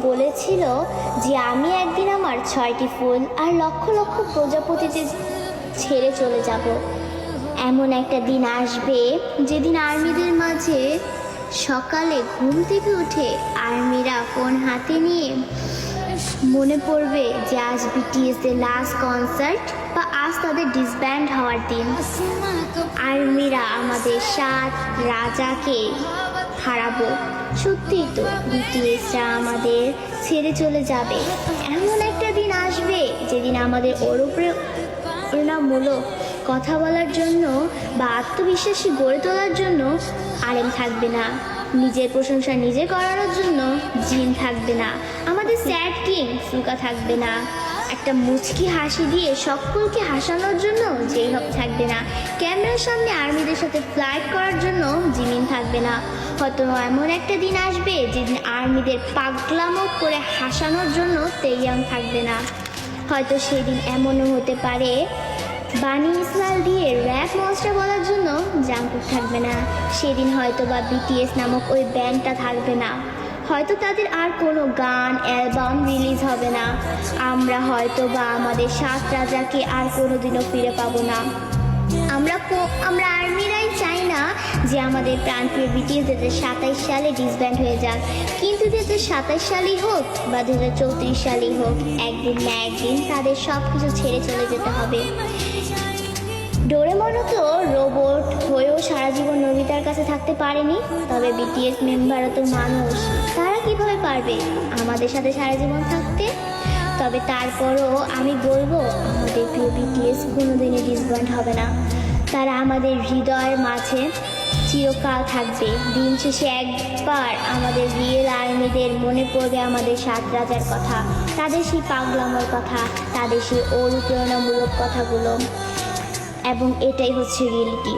বলেছিল যে আমি একদিন আমার 6টি ফুল আর লক্ষ লক্ষ প্রজাপতিতে ছেড়ে চলে যাব। এমন একটা দিন আসবে যেদিন আর্মিদের মাঝে সকালে ঘুম থেকে উঠে আর্মিরা ফোন হাতে নিয়ে মনে পড়বে যে আজ বিটিএস এর লাস্ট কনসার্ট বা আজ তাদের ডিসব্যান্ড হওয়ার দিন। আর্মিরা আমাদের 7 রাজাকে হারাবো। সত্যি তো, বিটিএসরা আমাদের ছেড়ে চলে যাবে। এমন একটা দিন আসবে যেদিন আমাদের ওর উপরে প্রেরণামূলক কথা বলার জন্য বা আত্মবিশ্বাসী গড়ে তোলার জন্য আলেম থাকবে না, নিজের প্রশংসা নিজে করানোর জন্য জিন থাকবে না, আমাদের স্যাড কিং ফুকা থাকবে না, একটা মুচকি হাসি দিয়ে সকলকে হাসানোর জন্য যেই হোক থাকবে না, ক্যামেরার সামনে আর্মিদের সাথে ফ্লাইট করার জন্য জিমিন থাকবে না। হয়তো এমন একটা দিন আসবে যেদিন আর্মিদের পাগলামো করে হাসানোর জন্য তেইয়াং থাকবে না। হয়তো সেদিন এমনও হতে পারে বানি ইসরায়েল দিয়ে র্যাপ মনস্টার বলার জন্য জাঙ্কুক থাকবে না। সেদিন হয়তো বা বিটিএস নামক ওই ব্যান্ডটা থাকবে না। হয়তো তাদের আর কোনো গান অ্যালবাম রিলিজ হবে না। আমরা হয়তো বা আমাদের 7 রাজাকে আর কোনোদিনও ফিরে পাবো না। আমরা আর্মিরাই চাই না যে আমাদের প্রাণপ্রিয় বিটিএস 2027 সালে ডিসব্যান্ড হয়ে যাক, কিন্তু 2027 সালেই হোক বা 2034 সালেই হোক, একদিন না একদিন তাদের সব কিছু ছেড়ে চলে যেতে হবে। ডোরেমনও তো রোবট হয়েও সারা জীবন নোবিতার কাছে থাকতে পারেনি, তবে বিটিএস মেম্বারও তো মানুষ, তারা কিভাবে পারবে আমাদের সাথে সারা জীবন থাকতে? তবে তারপরও আমি বলবো আমাদের প্রিয় বিটিএস কোনোদিনই ডিসব্যান্ড হবে না। তারা আমাদের হৃদয়ের মাঝে চিরকাল থাকবে। দিন শেষে একবার আমাদের রিয়েল আর্মিদের মনে পড়বে আমাদের 7 রাজার কথা, তাদের সেই পাগলামোর কথা, তাদের সেই অনুপ্রেরণামূলক কথাগুলো, এবং এটাই হচ্ছে রিয়েলিটি।